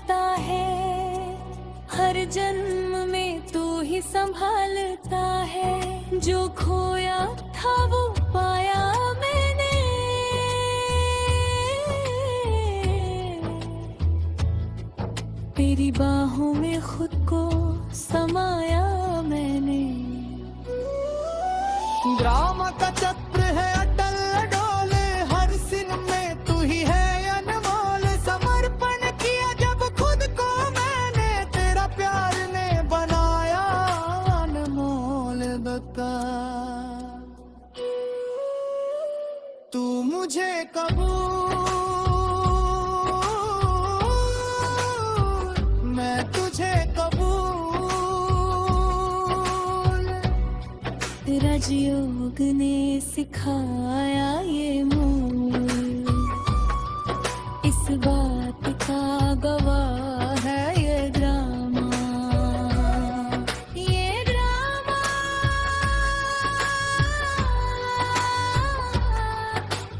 संभालता है, हर जन्म में तू ही संभालता है। जो खोया था वो पाया मैंने, तेरी बाहों में खुद को समाया मैंने। ड्रामा का चक्र है अटल अडोले, हर सीन में तू ही है अनमोल। समर्पण किया जब खुद को मैंने, तेरा प्यार ने बनाया अनमोल। बता तू मुझे कबूल, मैं तुझे कबूल। तेरा योग ने सिखाया ये मोल, इस बात का गवाह है ये ड्रामा, ये ड्रामा,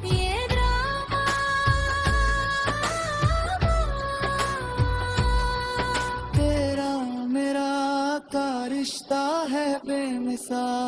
ये ड्रामा। तेरा मेरा का रिश्ता है बेमिसाल।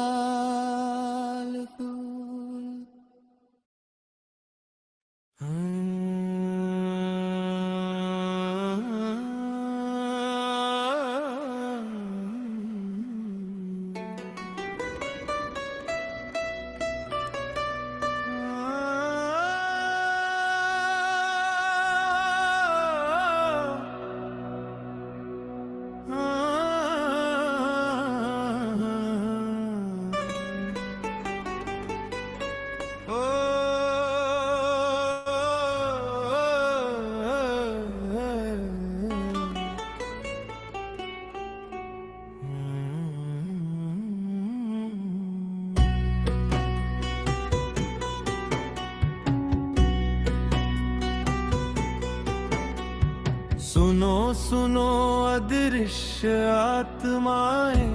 सुनो सुनो अदृश्य आत्माएं,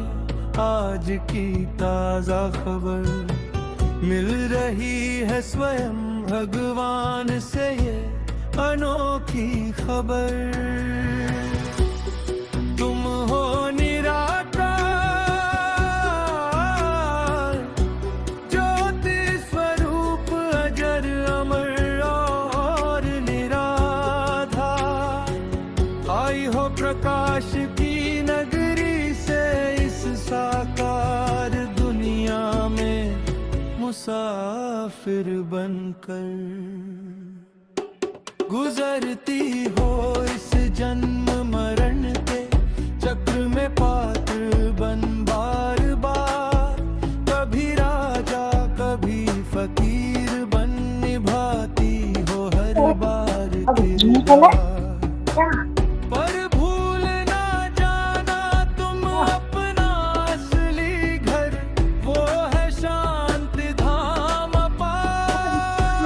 आज की ताजा खबर मिल रही है स्वयं भगवान से ये अनोखी खबर। तुम हो निराकार, ज्योति स्वरूप अजर अमर और निराधार। आई हो प्रकाश की नगरी से इस साकार दुनिया में मुसाफिर बनकर। गुजरती हो इस जन्म मरण के चक्र में पात्र बन बार बार। कभी राजा कभी फकीर बन निभाती हो हर बार किरदार। पर भूल ना जाना तुम अपना असली घर, वो है शांति धाम पार,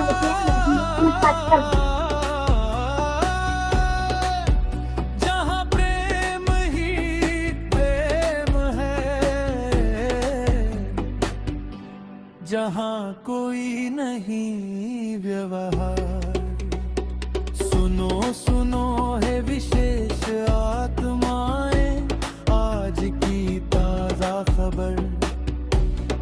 जहाँ प्रेम ही प्रेम है, जहाँ कोई नहीं व्यवहार। सुनो सुनो है विशेष आत्माएं, आज की ताजा खबर।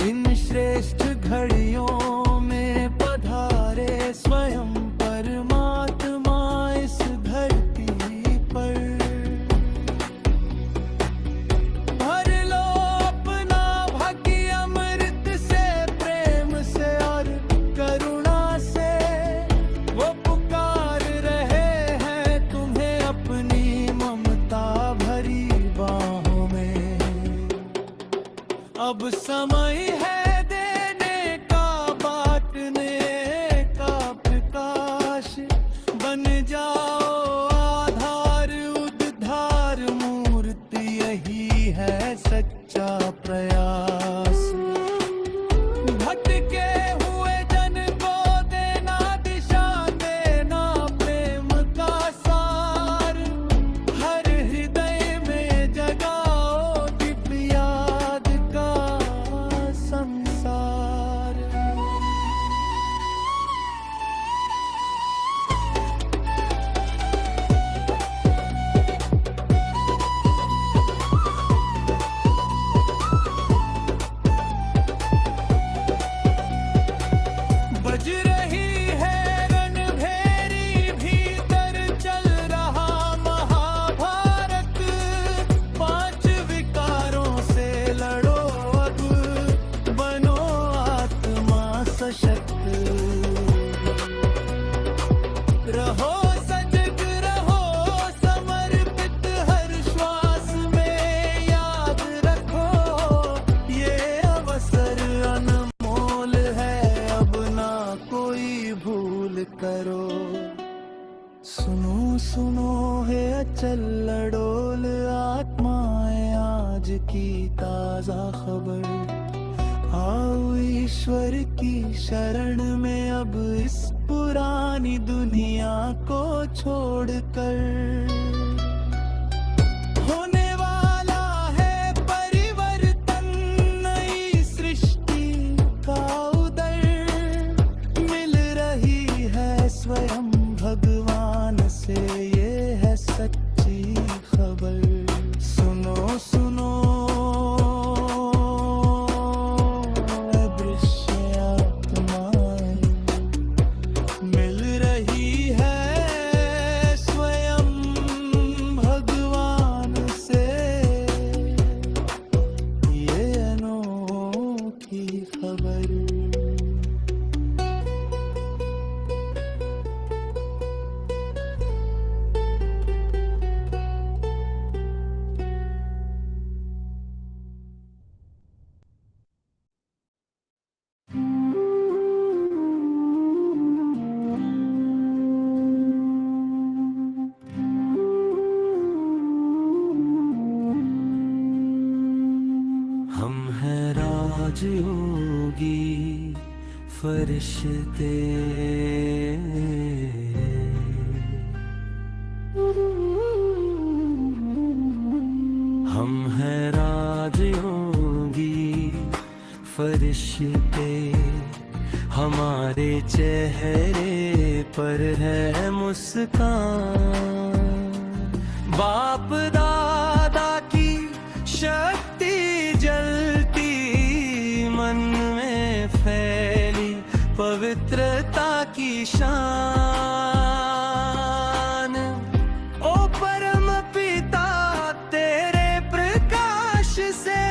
इन श्रेष्ठ घड़ियों में पधारे स्वयं परमात्मा इस धरती पर। भर लो अपना भाग्य अमृत से, प्रेम से और करुणा से। वो पुकार रहे हैं तुम्हें अपनी ममता भरी बाहों में। अब समय है देने का, बांटने का प्रकाश। बन जाओ आधार उद्धार मूर्ति, यही है सच्चा प्रयास। भटके हुए जन को देना दिशा, देना प्रेम का सार। हर हृदय में जगाओ दिव्य याद का सुनो है अचल डोल आत्माएं आज की ताजा खबर। आओ ईश्वर की शरण में अब इस पुरानी दुनिया को छोड़कर। होने वाला है परिवर्तन, नई सृष्टि का उदय। मिल रही है स्वयं भगवान से, ये है सच्ची खबर। सुनो सुनो दृश्य आत्माएं, मिल रही है स्वयं भगवान से, ये अनोखी खबर। हम हैं राजयोगी फरिश्ते, हम हैं राजयोगी फरिश्ते। हमारे चेहरे पर है मुस्कान, बाप दादा की शक्ति जलती मन में फैली, पवित्रता की शान। ओ परम पिता तेरे प्रकाश से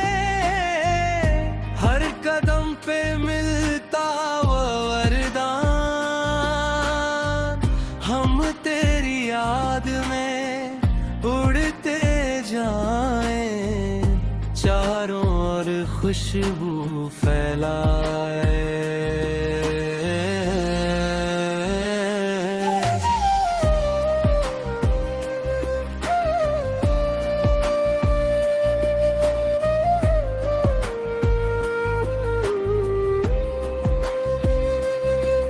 हर कदम पे मिलता वो वरदान। हम तेरी याद में उड़ते जाएं, चारों ओर खुशबू फैलाए।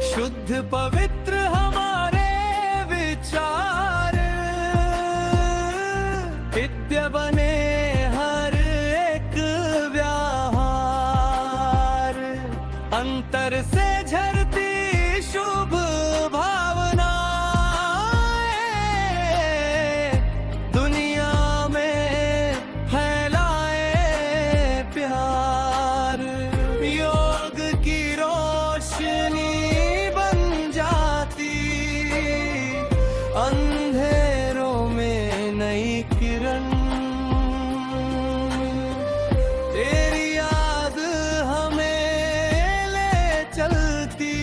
शुद्ध पवित्र हमारे विचार, विद्या बने हर एक व्यवहार। अंतर से झरती शुभ भावनाएं दुनिया में फैलाए प्यार। योग की रोशनी बन जाती अंधेरों में नई किरण। तेरी याद हमें ले चलती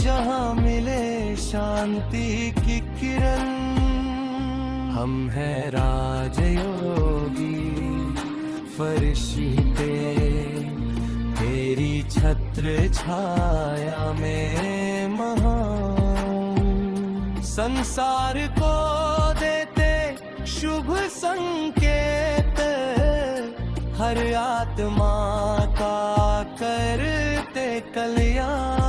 जहां मिले शांति की किरण। हम हैं राजयोगी फरिश्ते, तेरी छत्र छाया में महान। संसार को देते शुभ संकेत, हर आत्मा का करते कल्याण।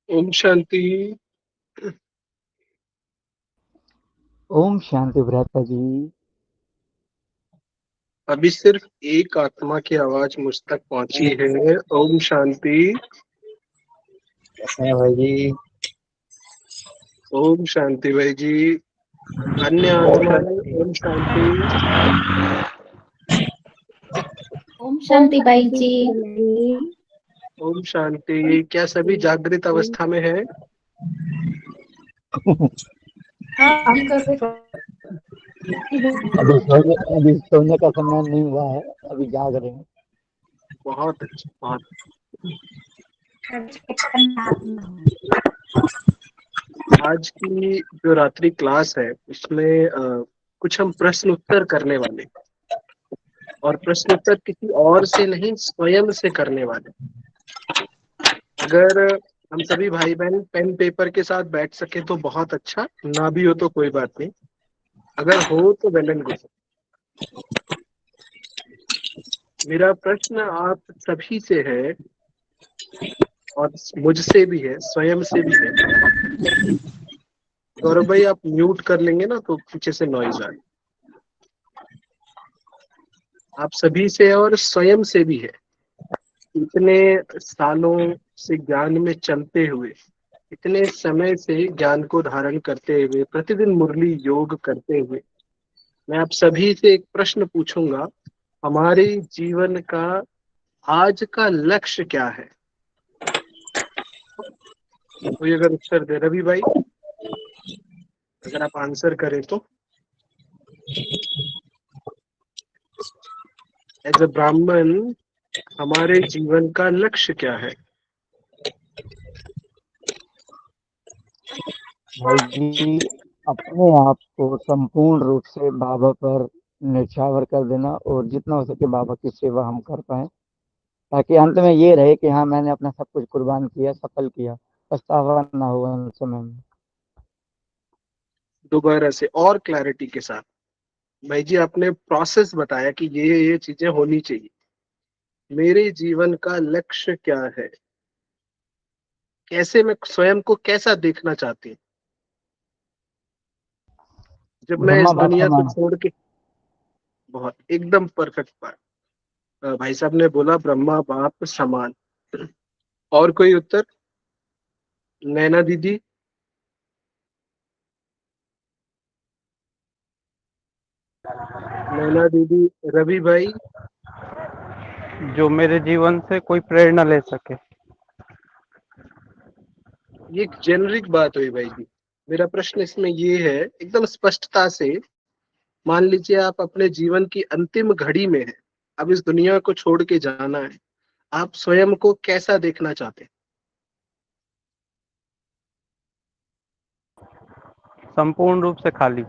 ओम शांति। ओम शांति भ्राता जी। अभी सिर्फ एक आत्मा की आवाज मुझ तक पहुंची है। ओम शांति। कैसे हैं भाई जी? ओम शांति भाई जी। अन्य ओम आत्माएं शांति। ओम शांति। ओम शांति बाई जी। ओम शांति। क्या सभी जागृत अवस्था में है? अभी सोने का समय नहीं हुआ है, अभी जाग रहे हैं। बहुत अच्छा, बहुत। आज की जो रात्रि क्लास है उसमें कुछ हम प्रश्न उत्तर करने वाले हैं। और प्रश्न उत्तर किसी और से नहीं, स्वयं से करने वाले। अगर हम सभी भाई बहन पेन पेपर के साथ बैठ सके तो बहुत अच्छा, ना भी हो तो कोई बात नहीं, अगर हो तो वेल एंड गुड। मेरा प्रश्न आप सभी से है और मुझसे भी है, स्वयं से भी है। गौरव भाई आप म्यूट कर लेंगे ना तो पीछे से नॉइज आ रही। आप सभी से और स्वयं से भी है। इतने सालों से ज्ञान में चलते हुए, इतने समय से ज्ञान को धारण करते हुए, प्रतिदिन मुरली योग करते हुए, मैं आप सभी से एक प्रश्न पूछूंगा। हमारे जीवन का आज का लक्ष्य क्या है? कोई अगर उत्तर दे, रवि भाई अगर आप आंसर करें तो। एज अ ब्राह्मण हमारे जीवन का लक्ष्य क्या है? भाई जी, अपने आप को संपूर्ण रूप से बाबा पर न्यौछावर कर देना और जितना हो सके बाबा की सेवा हम कर पाए, ताकि अंत में ये रहे कि हाँ, मैंने अपना सब कुछ कुर्बान किया, सफल किया, पछतावा ना हो उस समय में। दोबारा से और क्लैरिटी के साथ। भाई जी आपने प्रोसेस बताया कि ये चीजें होनी चाहिए। मेरे जीवन का लक्ष्य क्या है? कैसे मैं स्वयं को कैसा देखना चाहती हूँ जब मैं ब्रह्मा इस बाप दुनिया को समान। छोड़ के? बहुत एकदम परफेक्ट बात। भाई साहब ने बोला ब्रह्मा बाप समान। और कोई उत्तर? नैना दीदी? नैना दीदी, रवि भाई? जो मेरे जीवन से कोई प्रेरणा ले सके। ये एक जेनरिक बात हुई भाई जी। मेरा प्रश्न इसमें ये है एकदम स्पष्टता से। मान लीजिए आप अपने जीवन की अंतिम घड़ी में हैं, अब इस दुनिया को छोड़ के जाना है, आप स्वयं को कैसा देखना चाहते हैं? संपूर्ण रूप से खाली,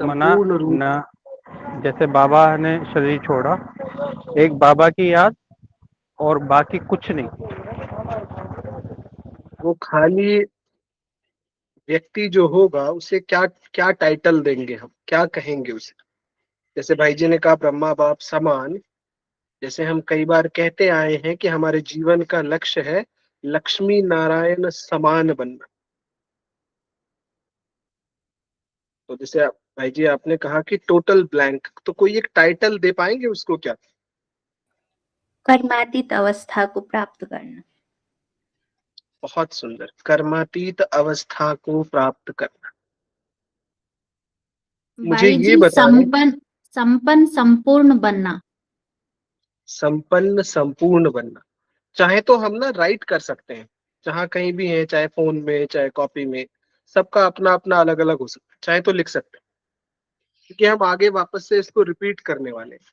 मना संपूर्ण रूप। न, जैसे बाबा ने शरीर छोड़ा, एक बाबा की याद और बाकी कुछ नहीं। वो खाली व्यक्ति जो होगा उसे क्या क्या टाइटल देंगे, हम क्या कहेंगे उसे? जैसे भाई जी ने कहा ब्रह्मा बाप समान। जैसे हम कई बार कहते आए हैं कि हमारे जीवन का लक्ष्य है लक्ष्मी नारायण समान बनना। तो जैसे भाई जी आपने कहा कि टोटल ब्लैंक, तो कोई एक टाइटल दे पाएंगे उसको क्या? कर्मातीत अवस्था को प्राप्त करना। बहुत सुंदर, कर्मातीत अवस्था को प्राप्त करना। मुझे भाई ये जी, बताएं। संपन्न संपूर्ण बनना। संपन्न संपूर्ण बनना। चाहे तो हम ना राइट कर सकते हैं, जहां कहीं भी है, चाहे फोन में चाहे कॉपी में, सबका अपना अपना अलग अलग हो सकता है, चाहे तो लिख सकते हैं। क्योंकि हम आगे वापस से इसको रिपीट करने वाले हैं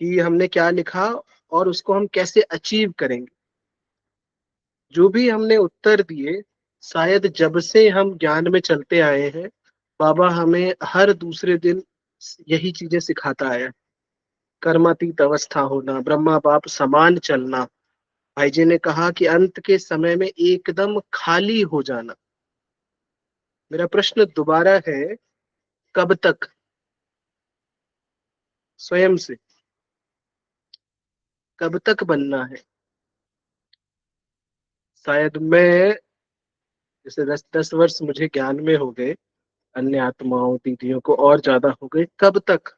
कि हमने क्या लिखा और उसको हम कैसे अचीव करेंगे। जो भी हमने उत्तर दिए, शायद जब से हम ज्ञान में चलते आए हैं, बाबा हमें हर दूसरे दिन यही चीजें सिखाता आया है। कर्मातीत अवस्था होना, ब्रह्मा बाप समान चलना। भाई जी ने कहा कि अंत के समय में एकदम खाली हो जाना। मेरा प्रश्न दोबारा है, कब तक? स्वयं से कब तक बनना है? शायद मैं, जैसे 10-10 वर्ष मुझे ज्ञान में हो गए, अन्य आत्माओं दीदियों को और ज्यादा हो गए, कब तक?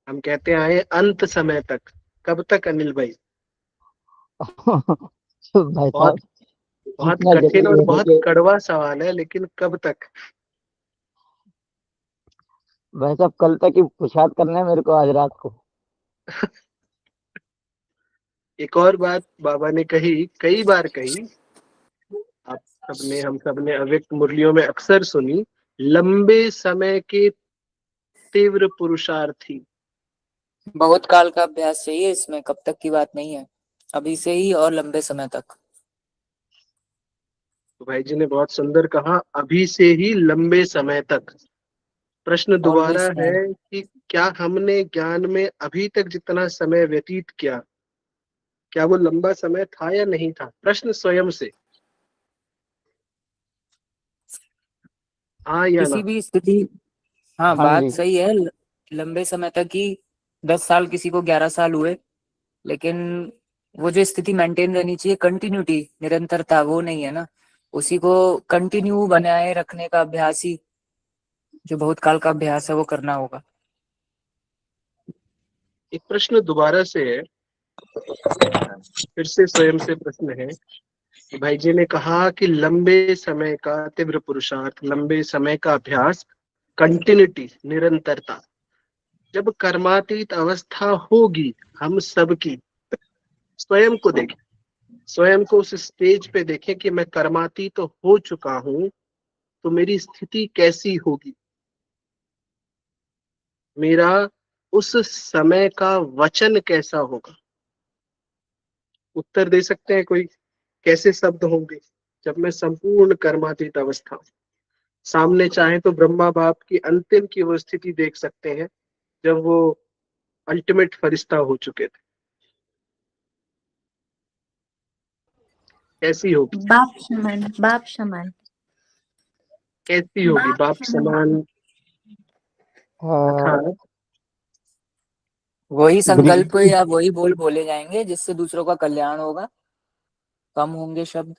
हम कहते आए अंत समय तक, कब तक अनिल भाई? तो भाई बहुत साहब, बहुत इतना कठिन जल्दी और बोले बहुत कि कड़वा सवाल है, लेकिन कब तक? भाई साहब, कल तक ही पुरुषार्थ करना है मेरे को, आज रात को। एक और बात बाबा ने कही, कई बार कही, आप सबने, हम सबने अव्यक्त मुरलियों में अक्सर सुनी, लंबे समय के तीव्र पुरुषार्थी। बहुत काल का अभ्यास चाहिए इसमें, कब तक की बात नहीं है, अभी से ही और लंबे समय तक। तो भाई जी ने बहुत सुंदर कहा, अभी से ही लंबे समय तक। प्रश्न दोबारा ऑलवेज है नाउ। कि क्या हमने ज्ञान में अभी तक जितना समय व्यतीत किया, क्या वो लंबा समय था या नहीं था? प्रश्न स्वयं से, हाँ या किसी ना? भी स्थिति, हाँ हाँ बात जी। सही है। लंबे समय तक ही 10 साल, किसी को 11 साल हुए, लेकिन वो जो स्थिति मेंटेन रहनी चाहिए, कंटिन्यूटी, निरंतरता, वो नहीं है ना। उसी को कंटिन्यू बनाए रखने का अभ्यास ही, जो बहुत काल का अभ्यास है, वो करना होगा। एक प्रश्न दोबारा से है, फिर से स्वयं से प्रश्न है कि भाई जी ने कहा कि लंबे समय का तीव्र पुरुषार्थ, लंबे समय का अभ्यास, कंटिन्यूटी, निरंतरता। जब कर्मातीत अवस्था होगी हम सबकी, स्वयं को देखें, स्वयं को उस स्टेज पे देखें कि मैं कर्मातीत तो हो चुका हूं, तो मेरी स्थिति कैसी होगी, मेरा उस समय का वचन कैसा होगा? उत्तर दे सकते हैं कोई? कैसे शब्द होंगे जब मैं संपूर्ण कर्मातीत अवस्था हूं? सामने चाहे तो ब्रह्मा बाप की अंतिम की वो स्थिति देख सकते हैं जब वो अल्टीमेट फरिश्ता हो चुके थे, कैसी होगी? बाप समान, बाप समान। कैसी होगी बाप बाप समान। समान? आ, अर्थात वही संकल्प ब्रिज या वही बोल बोले जाएंगे जिससे दूसरों का कल्याण होगा, कम होंगे शब्द,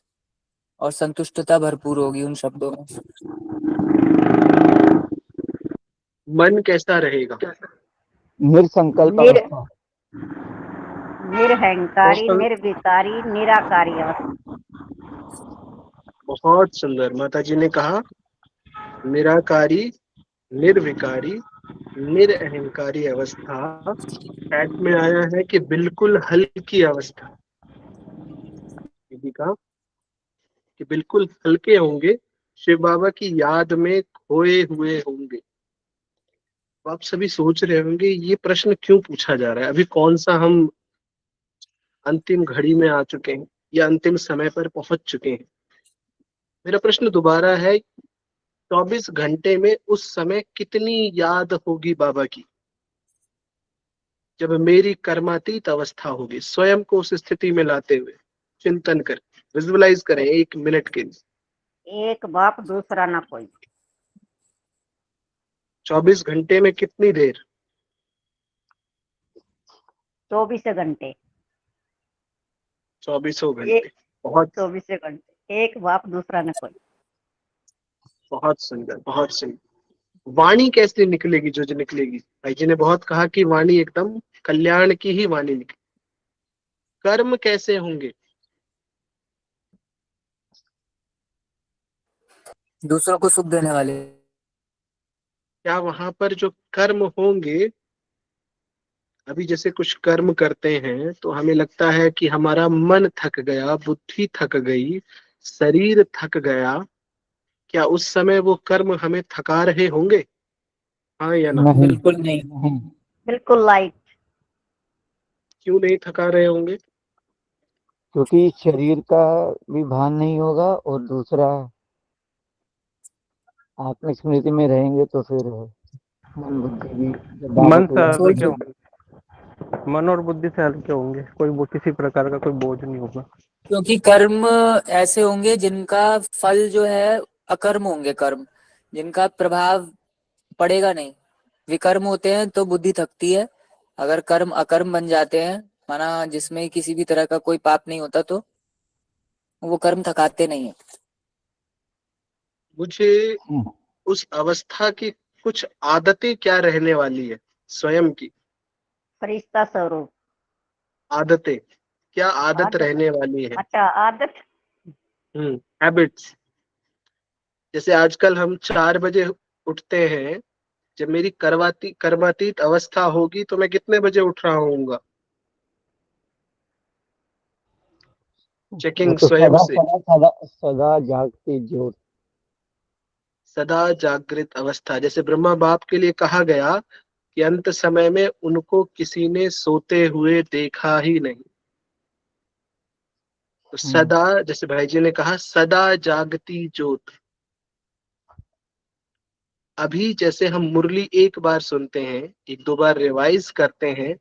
और संतुष्टता भरपूर होगी उन शब्दों में। मन कैसा रहेगा? निरसंकल्प निर अवस्था। निरहंकारी, बहुत निर्विकारी, निराकारी अवस्था। बहुत सुंदर। माता जी ने कहा निराकारी, निर्विकारी, निरअहंकारी अवस्था। चैट में आया है कि बिल्कुल हल्की अवस्था। दीदी का कि बिल्कुल हल्के होंगे, शिव बाबा की याद में खोए हुए होंगे। तो आप सभी सोच रहे होंगे ये प्रश्न क्यों पूछा जा रहा है, अभी कौन सा हम अंतिम घड़ी में आ चुके हैं या अंतिम समय पर पहुंच चुके हैं? मेरा प्रश्न दोबारा है, 24 घंटे में उस समय कितनी याद होगी बाबा की जब मेरी कर्मातीत अवस्था होगी? स्वयं को उस स्थिति में लाते हुए चिंतन करें, विजुअलाइज करें 1 मिनट के लिए। एक बाप दूसरा ना कोई। 24 घंटे में कितनी देर? 24 घंटे। 24 एक घंटे। बहुत 24 घंटे, एक बाप दूसरा ना कोई। बहुत सुंदर, बहुत सुंदर। वाणी कैसे निकलेगी? जो निकलेगी, भाई जी ने बहुत कहा कि वाणी एकदम कल्याण की ही वाणी निकले। कर्म कैसे होंगे? दूसरों को सुख देने वाले। क्या वहां पर जो कर्म होंगे, अभी जैसे कुछ कर्म करते हैं तो हमें लगता है कि हमारा मन थक गया, बुद्धि थक गई, शरीर थक गया, क्या उस समय वो कर्म हमें थका रहे होंगे? हाँ या ना? नहीं। बिल्कुल नहीं। नहीं, बिल्कुल लाइट। क्यों नहीं थका रहे होंगे? क्योंकि शरीर का भी भान नहीं होगा, और दूसरा आत्मिक स्मृति में रहेंगे तो फिर मन बुद्धि भी जब बाबा मन को से याद सोच, हल्के करेंगे। होंगे, मन और बुद्धि से हल्के होंगे, कोई वो किसी प्रकार का कोई बोझ नहीं होगा। क्योंकि कर्म ऐसे होंगे जिनका फल जो है अकर्म होंगे, कर्म जिनका प्रभाव पड़ेगा नहीं। विकर्म होते हैं तो बुद्धि थकती है। अगर कर्म अकर्म बन जाते हैं, माना जिसमें किसी भी तरह का कोई पाप नहीं होता, तो वो कर्म थकाते नहीं है। मुझे हम्म, उस अवस्था की कुछ आदतें क्या रहने वाली है, स्वयं की फरिश्ता स्वरूप। आदतें, क्या आदत आदत। रहने वाली है? अच्छा, आदत। हैबिट्स। जैसे आजकल हम 4 बजे उठते हैं, जब मेरी कर्मातीत अवस्था होगी तो मैं कितने बजे उठ रहा होऊंगा? चेकिंग तो स्वयं सदा से, सदा सदा सदा जागती ज्योत। सदा जागृत अवस्था। जैसे ब्रह्मा बाप के लिए कहा गया कि अंत समय में उनको किसी ने सोते हुए देखा ही नहीं। तो हम्म, सदा, जैसे भाई जी ने कहा, सदा जागती ज्योत। अभी जैसे हम मुरली एक बार सुनते हैं, एक दो बार रिवाइज करते हैं,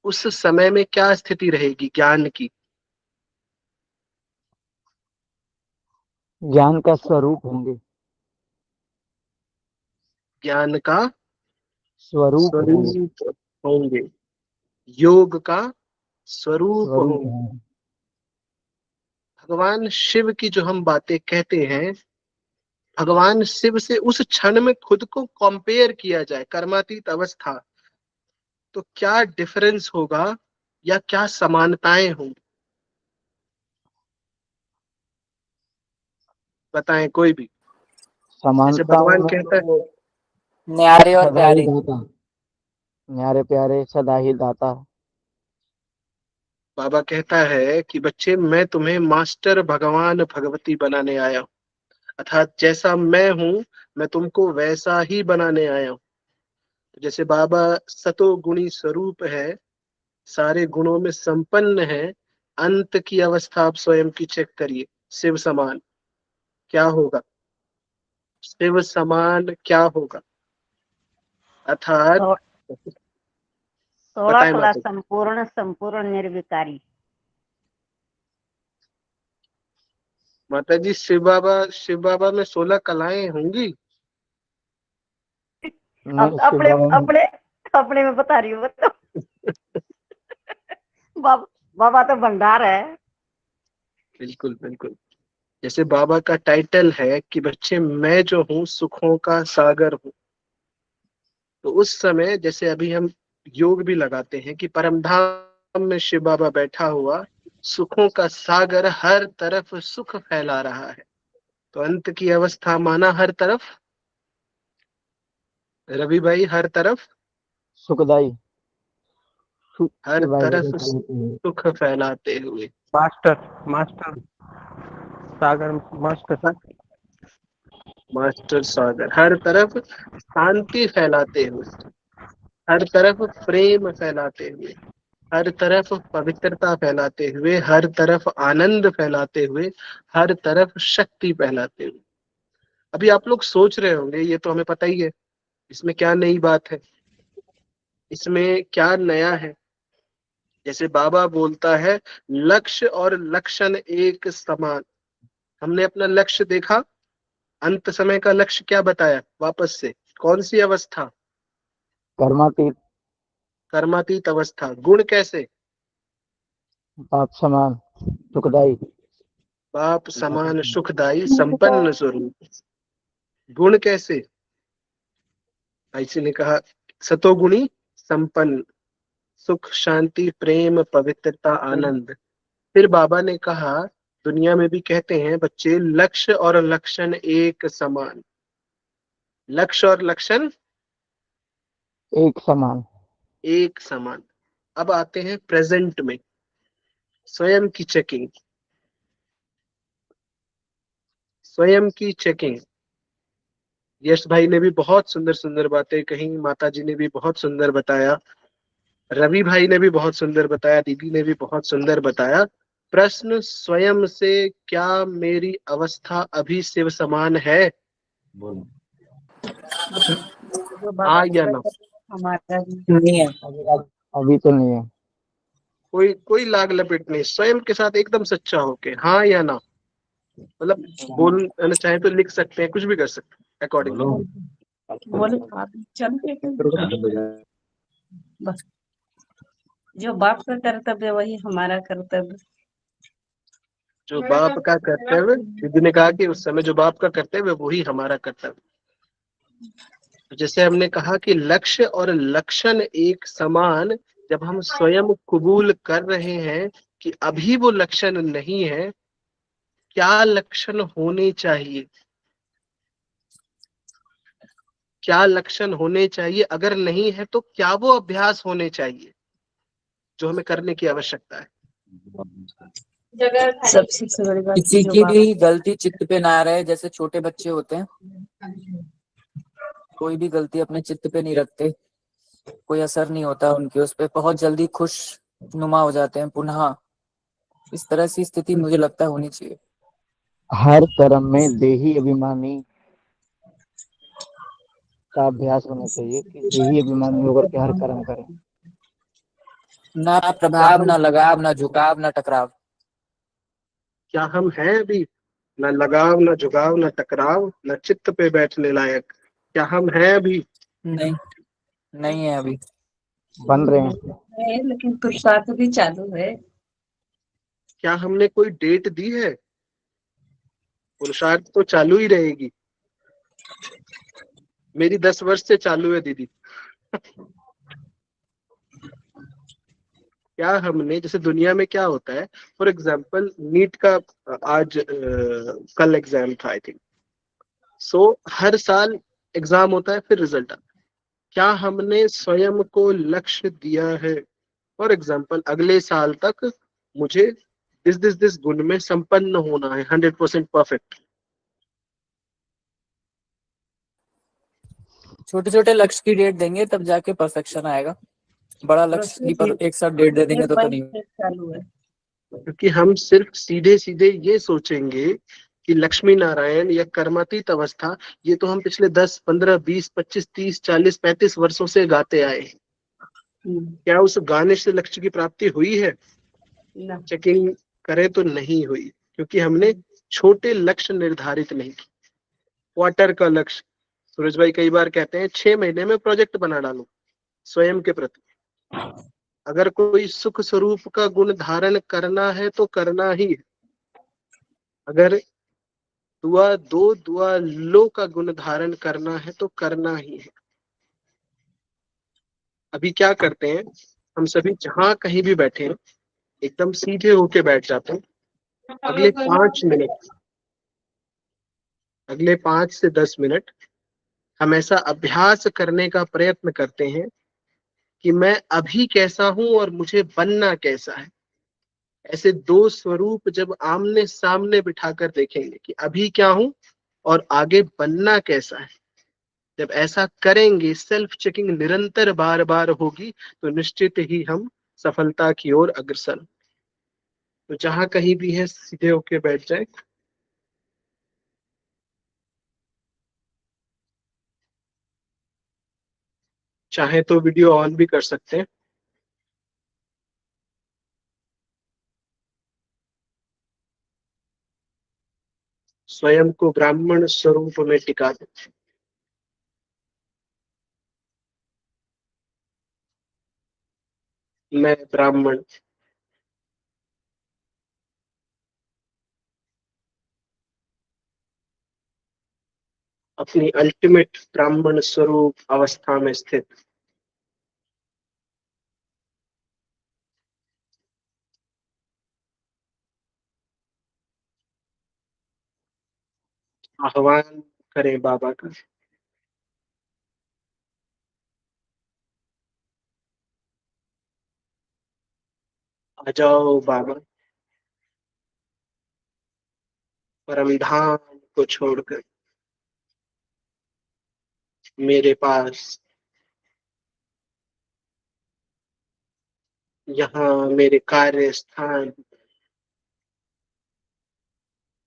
उस समय में क्या स्थिति रहेगी ज्ञान की? ज्ञान का स्वरूप होंगे। ज्ञान का स्वरूप होंगे। स्वरूप होंगे, योग का स्वरूप स्वरूप होंगे। होंगे। भगवान शिव की जो हम बातें कहते हैं, भगवान शिव से उस क्षण में खुद को कंपेयर किया जाए, कर्मातीत अवस्था, तो क्या डिफरेंस होगा या क्या समानताएं होंगी? बताएं कोई भी। जैसे समानताओं भगवान में कहता है, तो न्यारे और सदा ही प्यारे। दाता, न्यारे प्यारे सदा ही दाता। बाबा कहता है कि बच्चे, मैं तुम्हें मास्टर भगवान भगवती बनाने आया हूं, अर्थात जैसा मैं हूं मैं तुमको वैसा ही बनाने आया हूं। जैसे बाबा सतो गुणी स्वरूप है, सारे गुणों में संपन्न है, अंत की अवस्था आप स्वयं की चेक करिए, शिव समान क्या होगा? शिव समान क्या होगा? अर्थात, 16 बताएं कला माता जी। संपूर्ण संपूर्ण निर्विकारी। माता जी, शिव बाबा में 16 कलाएं होंगी? नहीं, अब शिव अपने बाबा में अपने अपने में बता रही हूँ, बताओ। बाबा बाबा तो भंडार है। बिल्कुल बिल्कुल। जैसे बाबा का टाइटल है कि बच्चे, मैं जो हूँ सुखों का सागर हूँ, तो उस समय जैसे अभी हम योग भी लगाते हैं कि परमधाम में शिव बाबा बैठा हुआ, सुखों का सागर हर तरफ सुख फैला रहा है। तो अंत की अवस्था माना हर तरफ, रवि भाई, हर तरफ, सुखदाई, सुख हर के वायु तरफ देते हैं। सुख फैलाते हुए, मास्टर, मास्टर सागर, मास्टर। मास्टर सागर, हर तरफ शांति फैलाते हुए, हर तरफ प्रेम फैलाते हुए, हर तरफ पवित्रता फैलाते हुए, हर तरफ आनंद फैलाते हुए, हर तरफ शक्ति फैलाते हुए। अभी आप लोग सोच रहे होंगे ये तो हमें पता ही है, इसमें क्या नई बात है, इसमें क्या नया है? जैसे बाबा बोलता है, लक्ष्य और लक्षण एक समान। हमने अपना लक्ष्य देखा, अंत समय का लक्ष्य क्या बताया वापस से? कौन सी अवस्था? कर्मातीत, कर्मातीत अवस्था। गुण कैसे? पाप समान, सुखदाई। बाप समान सुखदाई संपन्न स्वरूप। गुण कैसे? ऐसे ने कहा, सतोगुणी संपन्न, सुख शांति प्रेम पवित्रता आनंद। फिर बाबा ने कहा, दुनिया में भी कहते हैं बच्चे, लक्ष्य और लक्षण एक समान। लक्ष्य और लक्षण एक समान। एक समान। अब आते हैं प्रेजेंट में, स्वयं की चेकिंग, स्वयं की चेकिंग। यश भाई ने भी बहुत सुंदर सुंदर बातें कही, माता जी ने भी बहुत सुंदर बताया, रवि भाई ने भी बहुत सुंदर बताया, दीदी ने भी बहुत सुंदर बताया। प्रश्न स्वयं से, क्या मेरी अवस्था अभी शिव समान है? जो बाबा हाँ की या ना? वजह से हमारा भी नहीं है। अभी तो नहीं है। कोई कोई लाग लपेट नहीं, स्वयं के साथ एकदम सच्चा होके, हाँ या ना। मतलब बोलना चाहे तो लिख सकते हैं, कुछ भी कर सकते हैं अकॉर्डिंगली। बोले आप चलते बस, जो बाप का कर्तव्य वही हमारा कर्तव्य। जो बाप का कर्तव्य, दीदी ने कहा कि उस समय जो बाप का कर्तव्य वही हमारा कर्तव्य। तो जैसे हमने कहा कि लक्ष्य और लक्षण एक समान, जब हम स्वयं कबूल कर रहे हैं कि अभी वो लक्षण नहीं है, क्या लक्षण होने चाहिए? क्या लक्षण होने चाहिए? अगर नहीं है तो क्या वो अभ्यास होने चाहिए जो हमें करने की आवश्यकता है? सबसे बड़ी बात किसी जो की बाबा भी गलती चित्त पे ना रहे, जैसे छोटे बच्चे होते हैं, कोई भी गलती अपने चित्त पे नहीं रखते, कोई असर नहीं होता उनके उस पे, बहुत जल्दी खुश नुमा हो जाते हैं पुनः। इस तरह की स्थिति मुझे लगता है होनी चाहिए। हर कर्म में देही अभिमानी का अभ्यास होना चाहिए कि देही अभिमानी होकर के हर कर्म करें। ना क्या प्रभाव, हम ना लगाव, ना झुकाव, ना टकराव। क्या हम हैं अभी? न लगाव, न झुकाव, न टकराव, न चित्त पे बैठने लायक। क्या हम हैं अभी? नहीं, नहीं है अभी। बन रहे हैं। है, लेकिन पुरुषार्थ भी चालू है। क्या हमने कोई डेट दी है? पुरुषार्थ तो चालू ही रहेगी। मेरी 10 वर्ष से चालू है दीदी। क्या हमने, जैसे दुनिया में क्या होता है, फॉर एग्जाम्पल नीट का आज कल एग्जाम था आई थिंक। सो हर साल एग्जाम होता है, फिर रिजल्ट आता है। क्या हमने स्वयं को लक्ष्य दिया है, फॉर एग्जाम्पल अगले साल तक मुझे दिस गुण में संपन्न होना है, 100% परफेक्ट। छोटे छोटे लक्ष्य की डेट देंगे तब जाके परफेक्शन आएगा। बड़ा लक्ष्य की पर एक साथ डेट दे देंगे तो नहीं। चालू है। क्योंकि हम सिर्फ सीधे सीधे ये सोचेंगे कि लक्ष्मी नारायण या कर्मातीत अवस्था, ये तो हम पिछले 10 15 20 25 30 40 35 वर्षों से गाते आए हैं। क्या उस गाने से लक्ष्य की प्राप्ति हुई है? ना। चेकिंग करें तो नहीं हुई, क्योंकि हमने छोटे लक्ष्य निर्धारित नहीं किए। क्वार्टर का लक्ष्य, सूरज भाई कई बार कहते हैं 6 महीने में प्रोजेक्ट बना डालो स्वयं के प्रति। अगर कोई सुख स्वरूप का गुण धारण करना है तो करना ही है। अगर दुआ दो दुआ लो का गुण धारण करना है तो करना ही है। अभी क्या करते हैं, हम सभी जहां कहीं भी बैठे हैं, एकदम सीधे होके बैठ जाते हैं। अगले 5 मिनट, अगले 5 से 10 मिनट हम ऐसा अभ्यास करने का प्रयत्न करते हैं कि मैं अभी कैसा हूं और मुझे बनना कैसा है। ऐसे दो स्वरूप जब आमने सामने बिठाकर देखेंगे कि अभी क्या हूं और आगे बनना कैसा है, जब ऐसा करेंगे, सेल्फ चेकिंग निरंतर बार बार होगी, तो निश्चित ही हम सफलता की ओर अग्रसर। तो जहां कहीं भी है सीधे होके बैठ जाए। चाहे तो वीडियो ऑन भी कर सकते हैं। स्वयं को ब्राह्मण स्वरूप में टिका दे। मैं ब्राह्मण, अपनी अल्टीमेट ब्राह्मण स्वरूप अवस्था में स्थित। आह्वान करें बाबा का। आ जाओ बाबा, परम धाम को छोड़कर मेरे पास। यहाँ मेरे कार्य स्थान,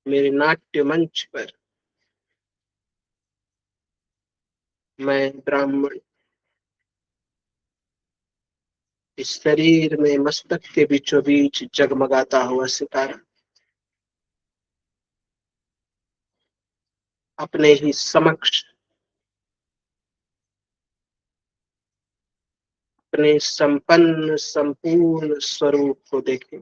मेरे नाट्य मंच पर मैं ब्राह्मण, इस शरीर में मस्तक के बीचों बीच जगमगाता हुआ सितारा, अपने ही समक्ष, अपने संपन्न संपूर्ण स्वरूप को देखें।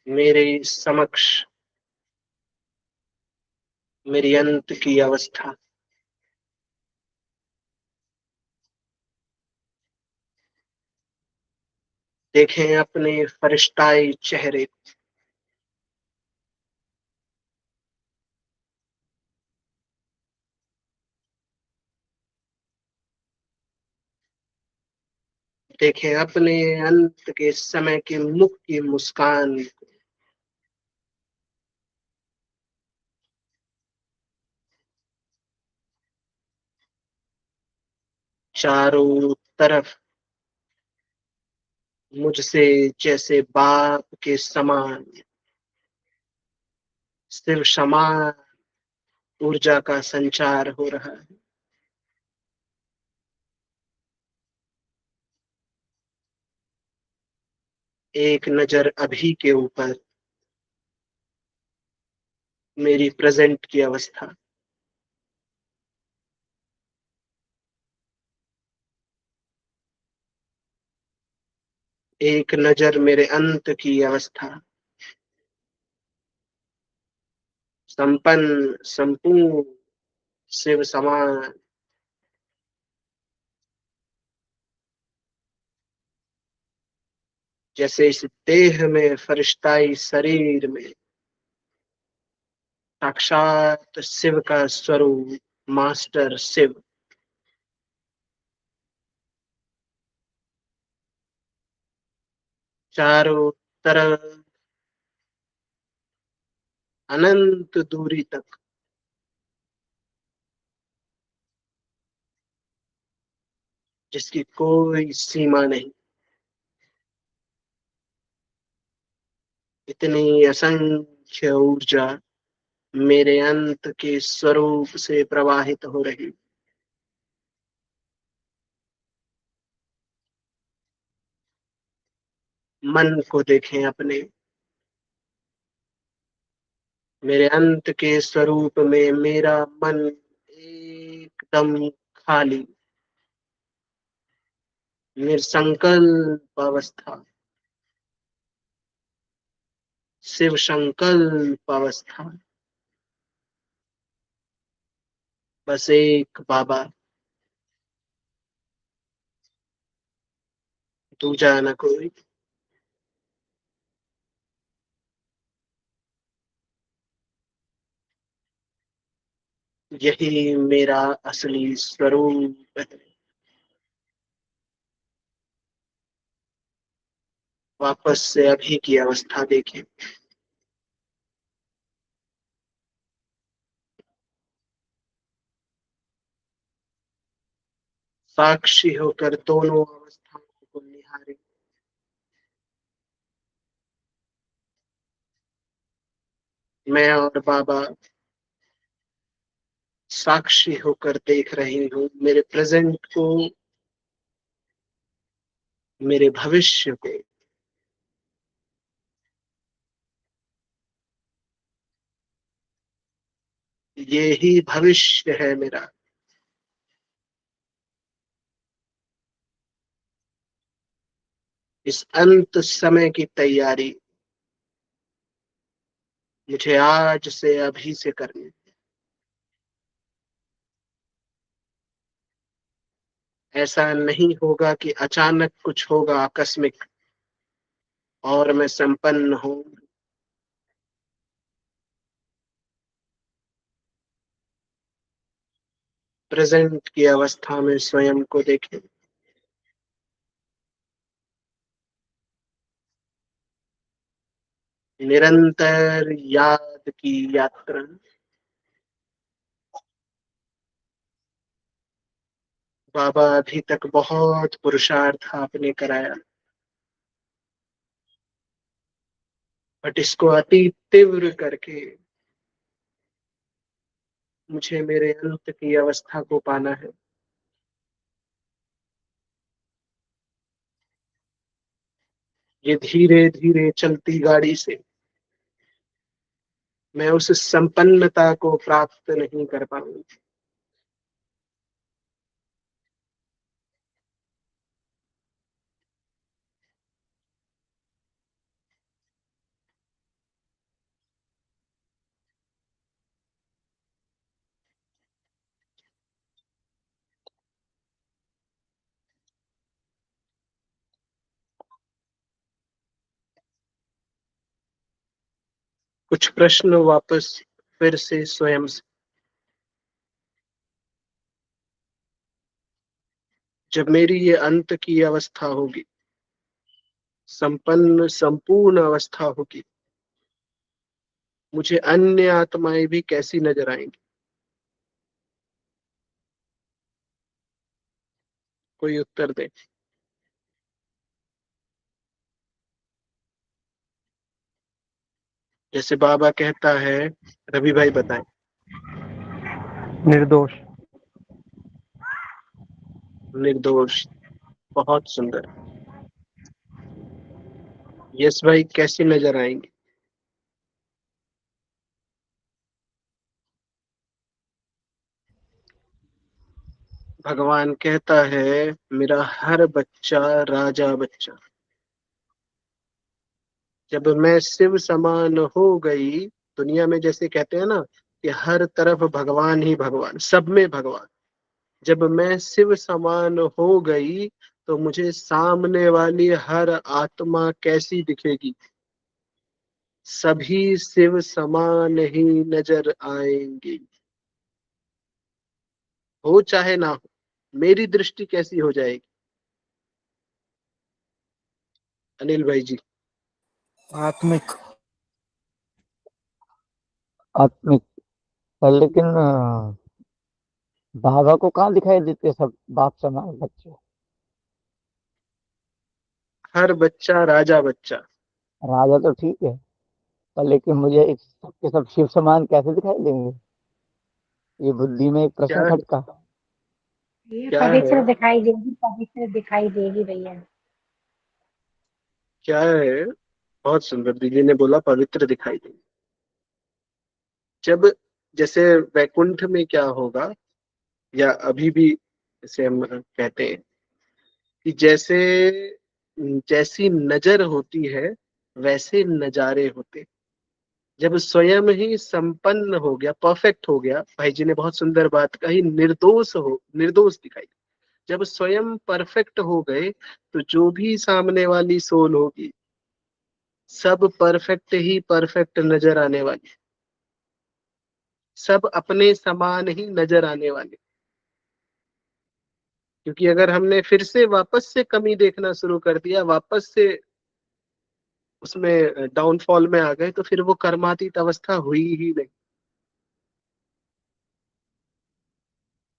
मेरे समक्ष मेरी अंत की अवस्था, देखें अपने फरिश्ताई चेहरे, देखें अपने अंत के समय की मुख की मुस्कान। चारों तरफ मुझसे जैसे बाप के समान सिर्फ समान ऊर्जा का संचार हो रहा है। एक नजर अभी के ऊपर मेरी प्रेजेंट की अवस्था, एक नजर मेरे अंत की अवस्था, संपन्न संपूर्ण शिव समान। जैसे इस देह में फरिश्ताई शरीर में साक्षात शिव का स्वरूप मास्टर शिव चारों तरफ अनंत दूरी तक जिसकी कोई सीमा नहीं, इतनी असंख्य ऊर्जा मेरे अंत के स्वरूप से प्रवाहित हो रही। मन को देखें अपने, मेरे अंत के स्वरूप में मेरा मन एकदम खाली, निसंकल्प अवस्था, शिव संकल्प अवस्था। बस एक बाबा, दूजा न कोई। यही मेरा असली स्वरूप है। वापस से अभी की अवस्था देखें। साक्षी होकर दोनों अवस्थाओं को निहारें। मैं और बाबा साक्षी होकर देख रही हूँ मेरे प्रेजेंट को, मेरे भविष्य को। ये ही भविष्य है मेरा। इस अंत समय की तैयारी मुझे आज से अभी से करनी। ऐसा नहीं होगा कि अचानक कुछ होगा आकस्मिक और मैं संपन्न हूं। प्रेजेंट की अवस्था में स्वयं को देखें। निरंतर याद की यात्रा। बाबा अभी तक बहुत पुरुषार्थ आपने कराया, बट इसको अति तीव्र करके मुझे मेरे अंत की अवस्था को पाना है। ये धीरे धीरे चलती गाड़ी से मैं उस संपन्नता को प्राप्त नहीं कर पाऊंगा। कुछ प्रश्न वापस फिर से स्वयं से। जब मेरी ये अंत की अवस्था होगी, संपन्न संपूर्ण अवस्था होगी, मुझे अन्य आत्माएं भी कैसी नजर आएंगी? कोई उत्तर दे। जैसे बाबा कहता है, रवि भाई बताएं। निर्दोष। निर्दोष, बहुत सुंदर। यस भाई, कैसी नजर आएंगी? भगवान कहता है, मेरा हर बच्चा राजा बच्चा। जब मैं शिव समान हो गई, दुनिया में जैसे कहते हैं ना कि हर तरफ भगवान ही भगवान, सब में भगवान। जब मैं शिव समान हो गई तो मुझे सामने वाली हर आत्मा कैसी दिखेगी? सभी शिव समान ही नजर आएंगी, हो चाहे ना हो। मेरी दृष्टि कैसी हो जाएगी? अनिल भाई जी। आत्मिक। आत्मिक। पर लेकिन बाबा को कहाँ दिखाई देते सब बाप समान बच्चे? हर बच्चा राजा बच्चा। राजा तो ठीक है, पर लेकिन मुझे एक सबके सब शिव समान कैसे दिखाई देंगे? ये बुद्धि में एक क्या प्रश्न खटका। ये क्या है? पवित्र दिखाई देगी, पवित्र दिखाई देगी भैया। क्या है? बहुत सुंदर, दीदी ने बोला पवित्र दिखाई देगी। जब जैसे वैकुंठ में क्या होगा, या अभी भी जैसे हम कहते हैं कि जैसे जैसी नजर होती है वैसे नजारे होते हैं। जब स्वयं ही संपन्न हो गया, परफेक्ट हो गया, भाई जी ने बहुत सुंदर बात कही, निर्दोष दिखाई। जब स्वयं परफेक्ट हो गए तो जो भी सामने वाली सोल होगी सब परफेक्ट ही परफेक्ट नजर आने वाली, सब अपने समान ही नजर आने वाले। क्योंकि अगर हमने फिर से वापस से कमी देखना शुरू कर दिया, वापस से उसमें डाउनफॉल में आ गए, तो फिर वो कर्मातीत अवस्था हुई ही नहीं।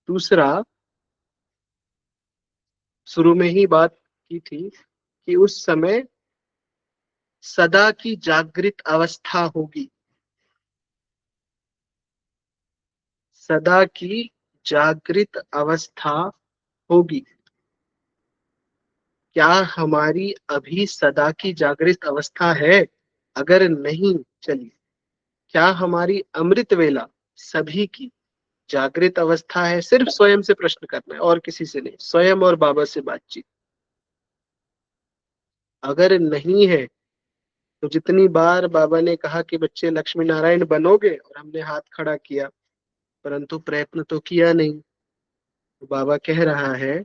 दूसरा, शुरू में ही बात की थी कि उस समय सदा की जागृत अवस्था होगी, सदा की जागृत अवस्था होगी। क्या हमारी अभी सदा की जागृत अवस्था है? अगर नहीं, चलिए, क्या हमारी अमृत वेला सभी की जागृत अवस्था है? सिर्फ स्वयं से प्रश्न करना है और किसी से नहीं, स्वयं और बाबा से बातचीत। अगर नहीं है तो जितनी बार बाबा ने कहा कि बच्चे लक्ष्मी नारायण बनोगे और हमने हाथ खड़ा किया, परंतु प्रयत्न तो किया नहीं। तो बाबा कह रहा है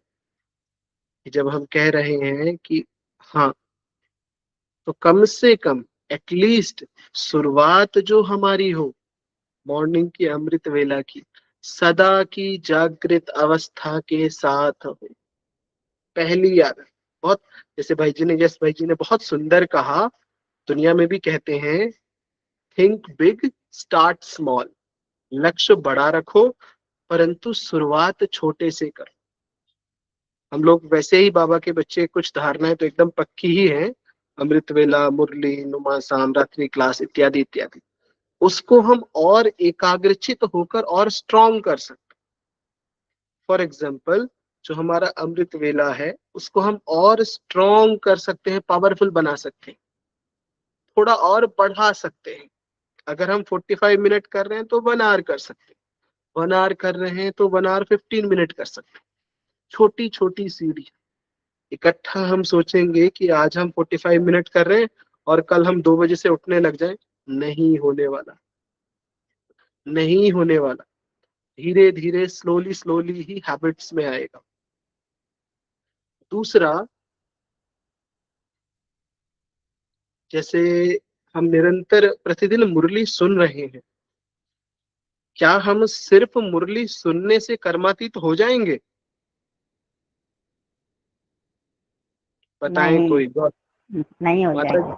कि जब हम कह रहे हैं कि हाँ, तो कम से कम एटलीस्ट शुरुआत जो हमारी हो मॉर्निंग की अमृत वेला की, सदा की जागृत अवस्था के साथ हो। पहली आदत बहुत, जैसे भाई जी ने, यस भाई जी ने बहुत सुंदर कहा, दुनिया में भी कहते हैं थिंक बिग स्टार्ट स्मॉल। लक्ष्य बड़ा रखो परंतु शुरुआत छोटे से करो। हम लोग वैसे ही बाबा के बच्चे, कुछ धारणाएं तो एकदम पक्की ही हैं, अमृत वेला, मुरली, नुमा साम, रात्रि क्लास इत्यादि इत्यादि, उसको हम और एकाग्रचित होकर और स्ट्रॉन्ग कर सकते। फॉर एग्जाम्पल, जो हमारा अमृत वेला है उसको हम और स्ट्रॉन्ग कर सकते हैं, पावरफुल बना सकते हैं, थोड़ा और बढ़ा सकते हैं। अगर हम 45 मिनट कर रहे हैं तो 1 आवर कर सकते हैं, 1 आवर कर रहे हैं तो 1 आवर 15 मिनट कर सकते हैं। छोटी छोटी सीढ़ी। इकट्ठा हम सोचेंगे कि आज हम 45 मिनट कर रहे हैं और कल हम 2 बजे से उठने लग जाएं, नहीं होने वाला, नहीं होने वाला। धीरे धीरे स्लोली स्लोली ही हैबिट्स में आएगा। दूसरा, जैसे हम निरंतर प्रतिदिन मुरली सुन रहे हैं, क्या हम सिर्फ मुरली सुनने से कर्मातीत हो जाएंगे? बताएं नहीं कोई बहुत। नहीं हो माता जाएंगे।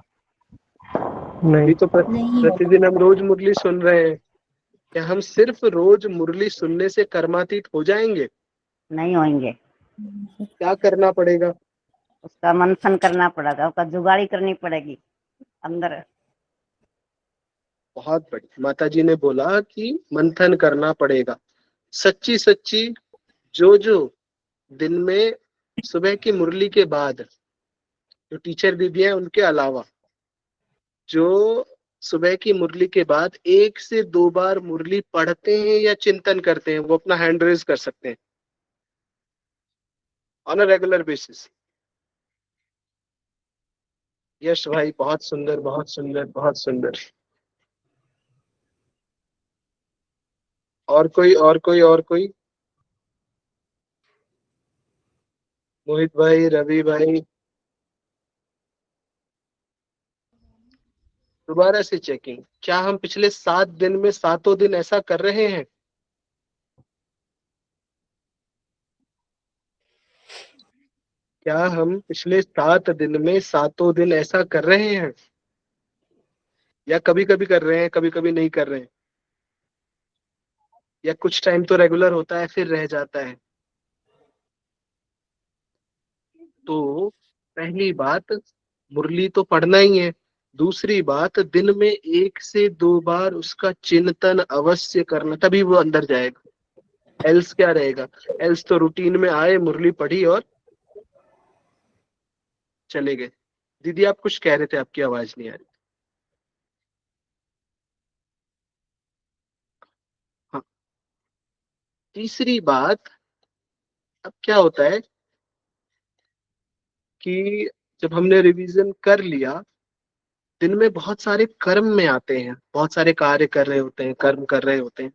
जी नहीं। अभी तो नहीं प्रतिदिन हम रोज मुरली सुन रहे हैं, क्या हम सिर्फ रोज मुरली सुनने से कर्मातीत हो जाएंगे? नहीं होंगे। क्या करना पड़ेगा? उसका मंथन करना पड़ेगा, उसका जुगाड़ी करनी पड़ेगी अंदर। बहुत बढ़िया, माता जी ने बोला कि मंथन करना पड़ेगा। सच्ची सच्ची जो जो दिन में सुबह की मुरली के बाद, जो टीचर दीदी हैं उनके अलावा, जो सुबह की मुरली के बाद 1 से 2 बार मुरली पढ़ते हैं या चिंतन करते हैं, वो अपना हैंड रेज कर सकते हैं ऑन अ रेगुलर बेसिस। यश भाई बहुत सुंदर, बहुत सुंदर, बहुत सुंदर। और कोई, और कोई, और कोई? मोहित भाई, रवि भाई, दोबारा से चेकिंग। क्या हम पिछले 7 दिन में सातों दिन ऐसा कर रहे हैं? क्या हम पिछले 7 दिन में सातों दिन ऐसा कर रहे हैं, या कभी कभी कर रहे हैं, कभी कभी नहीं कर रहे हैं, या कुछ टाइम तो रेगुलर होता है फिर रह जाता है? तो पहली बात, मुरली तो पढ़ना ही है। दूसरी बात, दिन में 1 से 2 बार उसका चिंतन अवश्य करना, तभी वो अंदर जाएगा। एल्स क्या रहेगा? एल्स तो रूटीन में आए, मुरली पढ़ी और चले गए। दीदी आप कुछ कह रहे थे, आपकी आवाज नहीं आ रही। हाँ, तीसरी बात, अब क्या होता है कि जब हमने रिवीजन कर लिया, दिन में बहुत सारे कर्म में आते हैं, बहुत सारे कार्य कर रहे होते हैं, कर्म कर रहे होते हैं,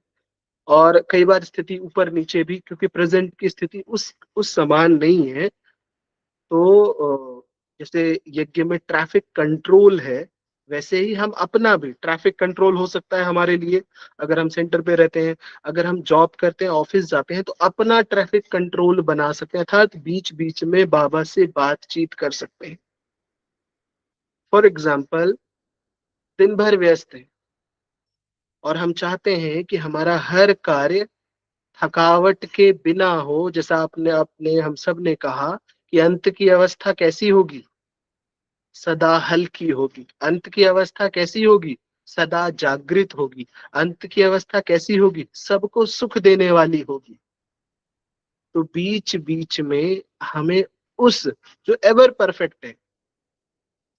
और कई बार स्थिति ऊपर नीचे भी, क्योंकि प्रेजेंट की स्थिति उस समान नहीं है। तो जैसे यज्ञ में ट्रैफिक कंट्रोल है, वैसे ही हम अपना भी ट्रैफिक कंट्रोल हो सकता है हमारे लिए। अगर हम सेंटर पे रहते हैं, अगर हम जॉब करते हैं, ऑफिस जाते हैं, तो अपना ट्रैफिक कंट्रोल बना सकते हैं, अर्थात बीच बीच में बाबा से बातचीत कर सकते हैं। फॉर एग्जाम्पल, दिन भर व्यस्त है और हम चाहते हैं कि हमारा हर कार्य थकावट के बिना हो। जैसा आपने आपने हम सब ने कहा कि अंत की अवस्था कैसी होगी? सदा हल्की होगी। अंत की अवस्था कैसी होगी? सदा जागृत होगी। अंत की अवस्था कैसी होगी? सबको सुख देने वाली होगी। तो बीच बीच में हमें उस जो एवर परफेक्ट है,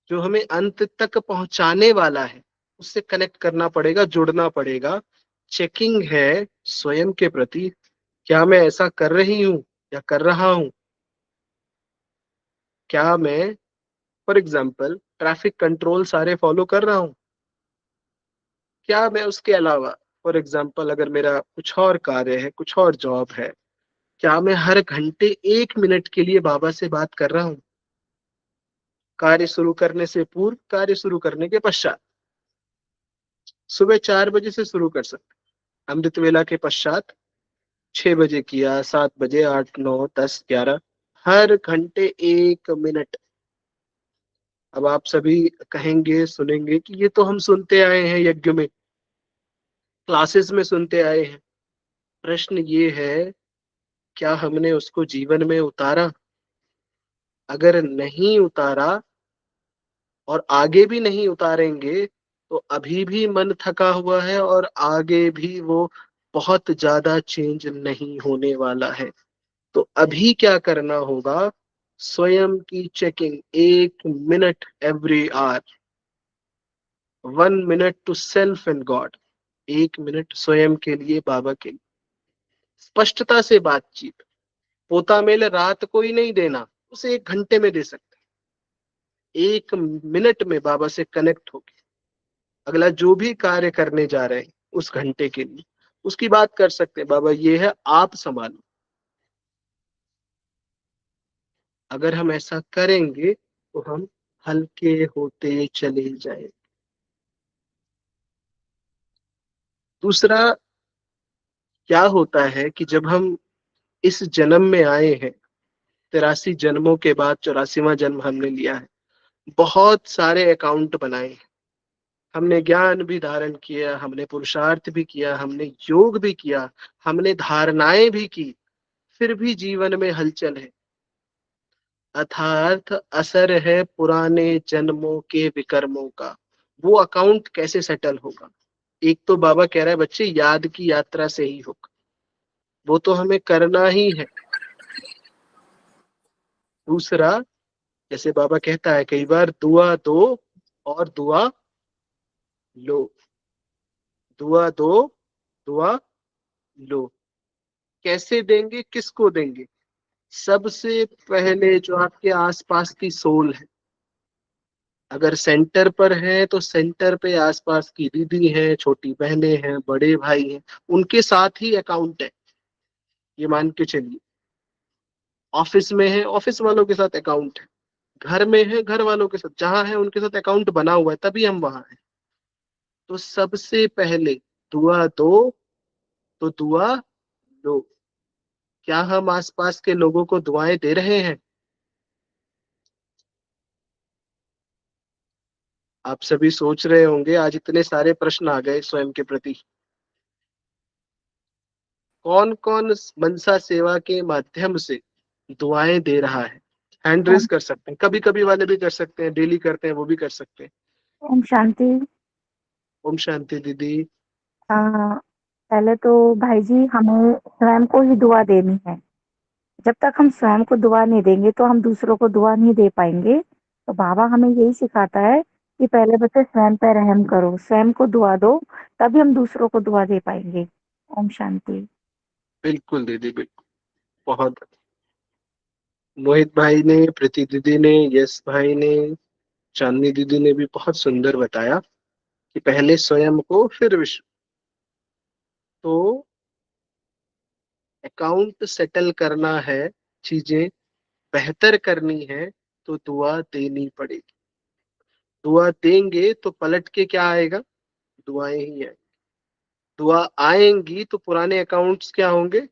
जो हमें अंत तक पहुंचाने वाला है, उससे कनेक्ट करना पड़ेगा, जुड़ना पड़ेगा। चेकिंग है स्वयं के प्रति, क्या मैं ऐसा कर रही हूँ या कर रहा हूँ? क्या मैं फॉर एग्जाम्पल ट्रैफिक कंट्रोल सारे फॉलो कर रहा हूँ? क्या मैं उसके अलावा, फॉर एग्जाम्पल अगर मेरा कुछ और कार्य है, कुछ और जॉब है, क्या मैं हर घंटे 1 मिनट के लिए बाबा से बात कर रहा हूँ? कार्य शुरू करने से पूर्व, कार्य शुरू करने के पश्चात। सुबह 4 बजे से शुरू कर सकते, अमृत वेला के पश्चात 6 बजे किया, 7 बजे, 8, 9, 10, 11, हर घंटे 1 मिनट। अब आप सभी कहेंगे, सुनेंगे कि ये तो हम सुनते आए हैं, यज्ञ में, क्लासेस में सुनते आए हैं। प्रश्न ये है, क्या हमने उसको जीवन में उतारा? अगर नहीं उतारा और आगे भी नहीं उतारेंगे, तो अभी भी मन थका हुआ है और आगे भी वो बहुत ज्यादा चेंज नहीं होने वाला है। तो अभी क्या करना होगा? स्वयं की चेकिंग, 1 मिनट एवरी आवर, 1 मिनट टू सेल्फ एंड गॉड। 1 मिनट स्वयं के लिए, बाबा के लिए, स्पष्टता से बातचीत। पोता मेल रात को ही नहीं देना, उसे 1 घंटे में दे सकते हैं। 1 मिनट में बाबा से कनेक्ट होके अगला जो भी कार्य करने जा रहे हैं उस घंटे के लिए, उसकी बात कर सकते हैं, बाबा ये है, आप संभालो। अगर हम ऐसा करेंगे तो हम हल्के होते चले जाए। दूसरा क्या होता है कि जब हम इस जन्म में आए हैं, 83 जन्मों के बाद 84वां जन्म हमने लिया है। बहुत सारे अकाउंट बनाए हैं। हमने ज्ञान भी धारण किया, हमने पुरुषार्थ भी किया, हमने योग भी किया, हमने धारणाएं भी की, फिर भी जीवन में हलचल है। अर्थात असर है पुराने जन्मों के विकर्मों का। वो अकाउंट कैसे सेटल होगा? एक तो बाबा कह रहा है बच्चे याद की यात्रा से ही होगा, वो तो हमें करना ही है। दूसरा, जैसे बाबा कहता है कई बार, दुआ दो और दुआ लो, दुआ दो, दुआ लो। कैसे देंगे, किसको देंगे? सबसे पहले जो आपके आसपास की सोल है, अगर सेंटर पर है तो सेंटर पे आसपास की दीदी है, छोटी बहनें हैं, बड़े भाई हैं, उनके साथ ही अकाउंट है, ये मान के चलिए। ऑफिस में है, ऑफिस वालों के साथ अकाउंट है। घर में है, घर वालों के साथ, जहां है उनके साथ अकाउंट बना हुआ है, तभी हम वहां हैं। तो सबसे पहले दुआ दो तो दुआ लो। क्या हम आसपास के लोगों को दुआएं दे रहे हैं? आप सभी सोच रहे होंगे, आज इतने सारे प्रश्न आ गए स्वयं के प्रति। कौन कौन मनसा सेवा के माध्यम से दुआएं दे रहा है? हैंड रेज कर सकते हैं, कभी कभी वाले भी कर सकते हैं, डेली करते हैं वो भी कर सकते हैं। ओम शांति। ओम शांति दीदी। पहले तो भाई जी हमें स्वयं को ही दुआ देनी है। जब तक हम स्वयं को दुआ नहीं देंगे तो हम दूसरों को दुआ नहीं दे पाएंगे। तो बाबा हमें यही सिखाता है कि पहले बच्चे स्वयं पर रहम करो, स्वयं को दुआ दो, तभी हम दूसरों को दुआ दे पाएंगे। ओम शांति। बिल्कुल दीदी, बिल्कुल। बहुत मोहित भाई ने, प्रीति दीदी ने, यश भाई ने, चांदनी दीदी ने भी बहुत सुंदर बताया कि पहले स्वयं को फिर विश्व। तो अकाउंट सेटल करना है, चीजें बेहतर करनी है, तो दुआ देनी पड़ेगी। दुआ देंगे तो पलट के क्या आएगा? दुआएं ही आएंगी। दुआ आएंगी तो पुराने अकाउंट्स क्या होंगे?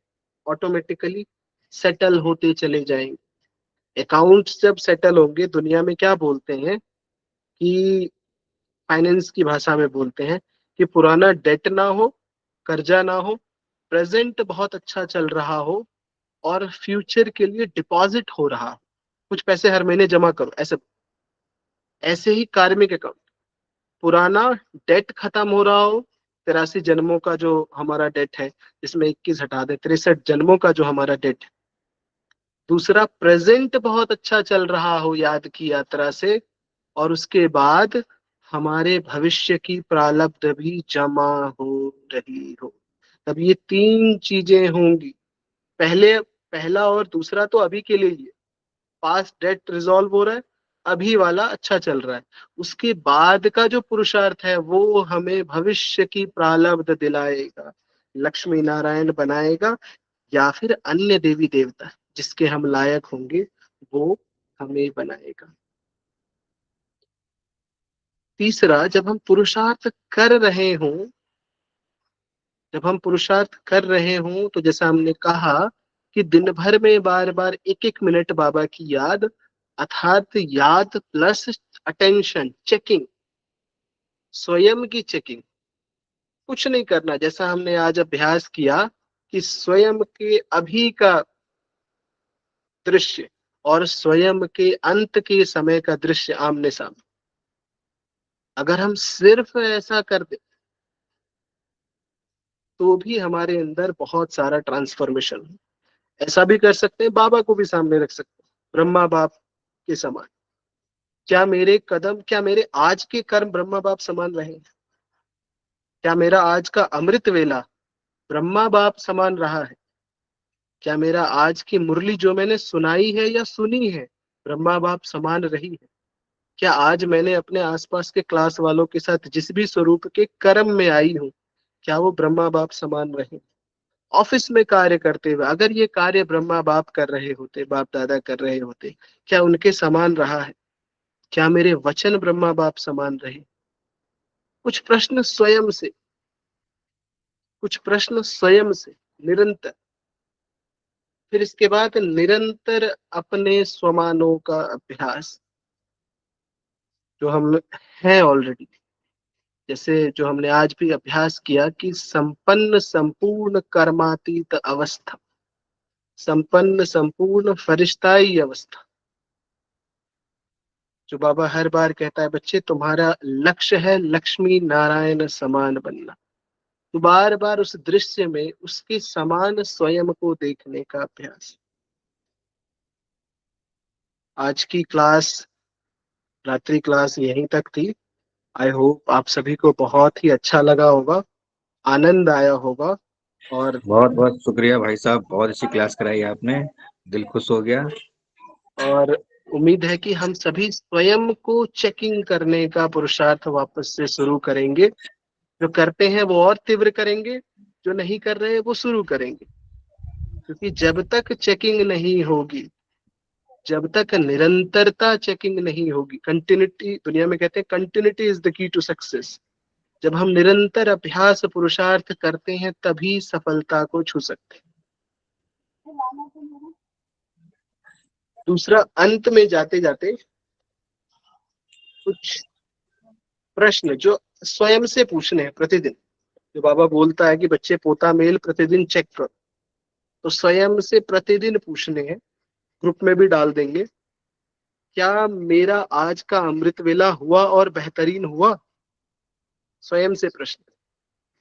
ऑटोमेटिकली सेटल होते चले जाएंगे। अकाउंट्स जब सेटल होंगे, दुनिया में क्या बोलते हैं कि, फाइनेंस की भाषा में बोलते हैं कि पुराना डेट ना हो, कर्जा ना हो, प्रेजेंट बहुत अच्छा चल रहा हो, और फ्यूचर के लिए डिपॉजिट हो रहा हो, कुछ पैसे हर महीने जमा करो, ऐसे। ऐसे ही कार्मिक अकाउंट, पुराना डेट खत्म हो रहा हो, 83 जन्मों का जो हमारा डेट है, इसमें 21 हटा दे, 63 जन्मों का जो हमारा डेट है। दूसरा, प्रेजेंट बहुत अच्छा चल रहा हो याद की यात्रा से, और उसके बाद हमारे भविष्य की प्रारब्ध भी जमा हो रही हो। तब ये तीन चीजें होंगी। पहले, पहला और दूसरा तो अभी के लिए ही है, पास्ट डेट रिजॉल्व हो रहा है, अभी वाला अच्छा चल रहा है। उसके बाद का जो पुरुषार्थ है वो हमें भविष्य की प्रारब्ध दिलाएगा, लक्ष्मी नारायण बनाएगा, या फिर अन्य देवी देवता जिसके हम लायक होंगे वो हमें बनाएगा। तीसरा, जब हम पुरुषार्थ कर रहे हों, जब हम पुरुषार्थ कर रहे हों, तो जैसा हमने कहा कि दिन भर में बार बार एक एक मिनट बाबा की याद, अर्थात याद प्लस अटेंशन, चेकिंग, स्वयं की चेकिंग। कुछ नहीं करना, जैसा हमने आज अभ्यास किया कि स्वयं के अभी का दृश्य और स्वयं के अंत के समय का दृश्य आमने सामने। अगर हम सिर्फ ऐसा कर दे तो भी हमारे अंदर बहुत सारा ट्रांसफॉर्मेशन है। ऐसा भी कर सकते हैं, बाबा को भी सामने रख सकते हैं, ब्रह्मा बाप के समान। क्या मेरे कदम, क्या मेरे आज के कर्म ब्रह्मा बाप समान रहे? क्या मेरा आज का अमृत वेला ब्रह्मा बाप समान रहा है? क्या मेरा आज की मुरली जो मैंने सुनाई है या सुनी है, ब्रह्मा बाप समान रही है? क्या आज मैंने अपने आसपास के क्लास वालों के साथ जिस भी स्वरूप के कर्म में आई हूँ, क्या वो ब्रह्मा बाप समान रहे? ऑफिस में कार्य करते हुए अगर ये कार्य ब्रह्मा बाप कर रहे होते, बाप दादा कर रहे होते, क्या उनके समान रहा है? क्या मेरे वचन ब्रह्मा बाप समान रहे? कुछ प्रश्न स्वयं से, कुछ प्रश्न स्वयं से निरंतर। फिर इसके बाद निरंतर अपने स्वमानों का अभ्यास, जो हम हैं ऑलरेडी, जैसे जो हमने आज भी अभ्यास किया कि संपन्न संपूर्ण कर्मातीत अवस्था, संपन्न संपूर्ण फरिश्ताई अवस्था, जो बाबा हर बार कहता है बच्चे तुम्हारा लक्ष्य है लक्ष्मी नारायण समान बनना। तो बार बार उस दृश्य में उसके समान स्वयं को देखने का अभ्यास। आज की क्लास, रात्रि क्लास यहीं तक थी। आई होप आप सभी को बहुत ही अच्छा लगा होगा, आनंद आया होगा। और बहुत बहुत शुक्रिया भाई साहब, बहुत अच्छी क्लास कराई आपने, दिल खुश हो गया। और उम्मीद है कि हम सभी स्वयं को चेकिंग करने का पुरुषार्थ वापस से शुरू करेंगे। जो करते हैं वो और तीव्र करेंगे, जो नहीं कर रहे वो शुरू करेंगे। क्योंकि जब तक चेकिंग नहीं होगी, जब तक निरंतरता चेकिंग नहीं होगी, कंटिन्यूटी, दुनिया में कहते हैं continuity is the key to success. जब हम निरंतर अभ्यास पुरुषार्थ करते हैं तभी सफलता को छू सकते हैं। दूसरा, अंत में जाते जाते कुछ प्रश्न जो स्वयं से पूछने हैं प्रतिदिन। जो बाबा बोलता है कि बच्चे पोता मेल प्रतिदिन चेक करो, तो स्वयं से प्रतिदिन पूछने हैं। ग्रुप में भी डाल देंगे, क्या मेरा आज का अमृत वेला हुआ और बेहतरीन हुआ? स्वयं से प्रश्न।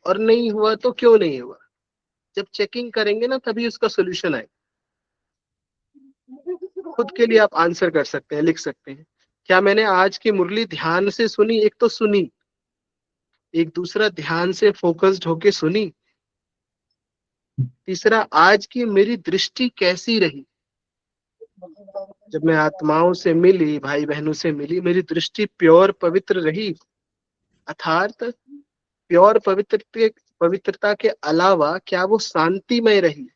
और नहीं हुआ तो क्यों नहीं हुआ? जब चेकिंग करेंगे ना तभी उसका सोल्यूशन आए। खुद के लिए आप आंसर कर सकते हैं, लिख सकते हैं, क्या मैंने आज की मुरली ध्यान से सुनी? एक तो सुनी, एक दूसरा ध्यान से फोकस्ड होके सुनी, तीसरा आज की मेरी दृष्टि कैसी रही? जब मैं आत्माओं से मिली, भाई बहनों से मिली, मेरी दृष्टि प्योर पवित्र रही? अर्थात प्योर पवित्रता के अलावा क्या वो शांतिमय रही?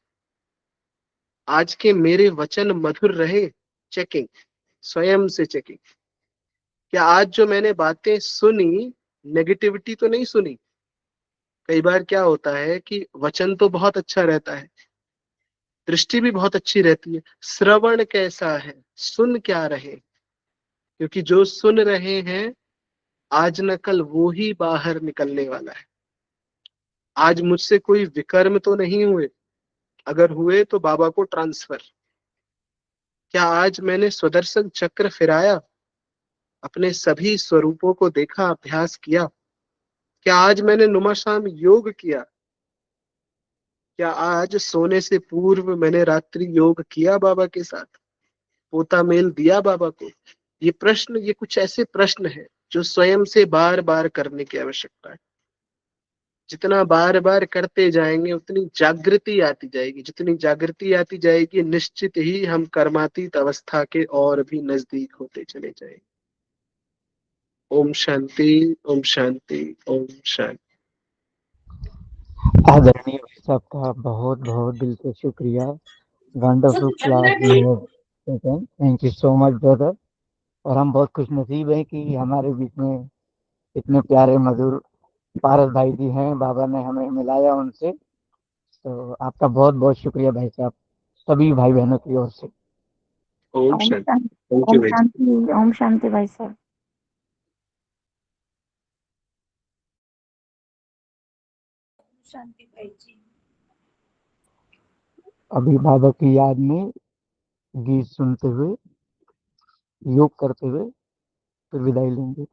आज के मेरे वचन मधुर रहे? चेकिंग, स्वयं से चेकिंग। क्या आज जो मैंने बातें सुनी, नेगेटिविटी तो नहीं सुनी? कई बार क्या होता है कि वचन तो बहुत अच्छा रहता है, दृष्टि भी बहुत अच्छी रहती है, श्रवण कैसा है, सुन क्या रहे? क्योंकि जो सुन रहे हैं आज न कल वो ही बाहर निकलने वाला है। आज मुझसे कोई विकर्म तो नहीं हुए, अगर हुए तो बाबा को ट्रांसफर। क्या आज मैंने स्वदर्शन चक्र फिराया, अपने सभी स्वरूपों को देखा, अभ्यास किया? क्या आज मैंने नुमाशाम योग किया? क्या आज सोने से पूर्व मैंने रात्रि योग किया बाबा के साथ, पोता मेल दिया बाबा को? ये प्रश्न, ये कुछ ऐसे प्रश्न हैं जो स्वयं से बार बार करने की आवश्यकता है। जितना बार बार करते जाएंगे उतनी जागृति आती जाएगी, जितनी जागृति आती जाएगी निश्चित ही हम कर्मातीत अवस्था के और भी नजदीक होते चले जाएंगे। ओम शांति, ओम शांति, ओम शांति। आदरणीय भाई साहब का बहुत बहुत दिल से शुक्रिया। Wonderful class you have taken, thank you so much brother. और हम बहुत खुश नसीब हैं कि हमारे बीच में इतने प्यारे मधुर पारस भाई जी हैं, बाबा ने हमें मिलाया उनसे। तो आपका बहुत बहुत शुक्रिया भाई साहब, सभी भाई बहनों की ओर से। ओम ओम शांति। शांति। थैंक यू ओम भाई। शांति। ओम शांति भाई साहब। शांति भाई जी। अभी बाबा की याद में गीत सुनते हुए, योग करते हुए फिर विदाई लेंगे।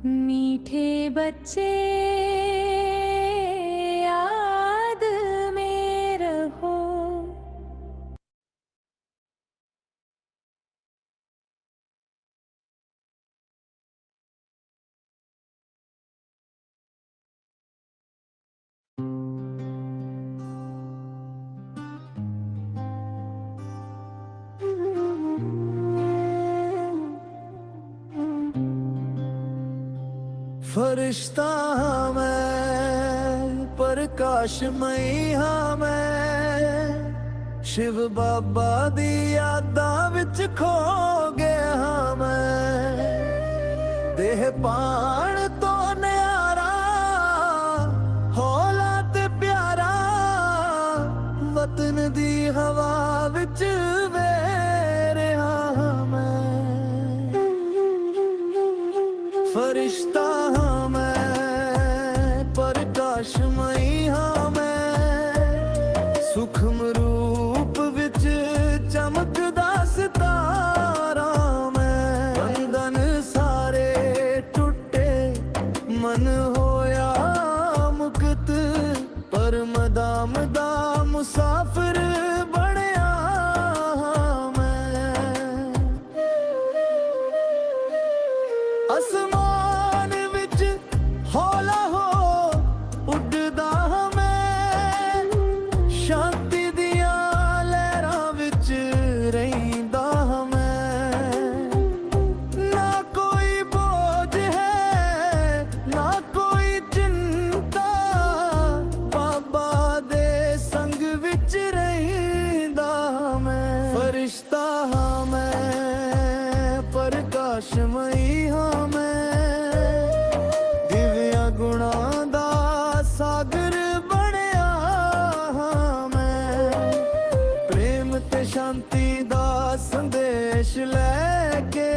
मीठे बच्चे फरिश्ता हाँ मैं, प्रकाशमई हाँ मैं, शिव बाबा दी यादां विच खो गया हाँ मैं। देह पाण तो न्यारा हौला ते प्यारा, वतन दी हवा विच वेरिया हाँ मैं। फरिश्ता हाँ मैं, प्रकाशमई हाँ मैं, सूक्ष्म रूप विच चमकदा सितारा मैं। बंधन सारे टुटे, मन होया मुक्त, परम दाम दा मुसाफिर बनया हाँ मैं। आसमान विच हौला हो उड़दा हाँ मैं, शांति दिया लहरां विच रहिंदा हाँ मैं। ना कोई बोझ है ना कोई चिंता, बाबा दे संग विच रहिंदा हाँ मैं। फरिश्ता हाँ मैं, प्रकाशमई हाँ मैं, दिव्या गुणां दा सागर बनया हाँ मैं। प्रेम ते शांति दा संदेश लैके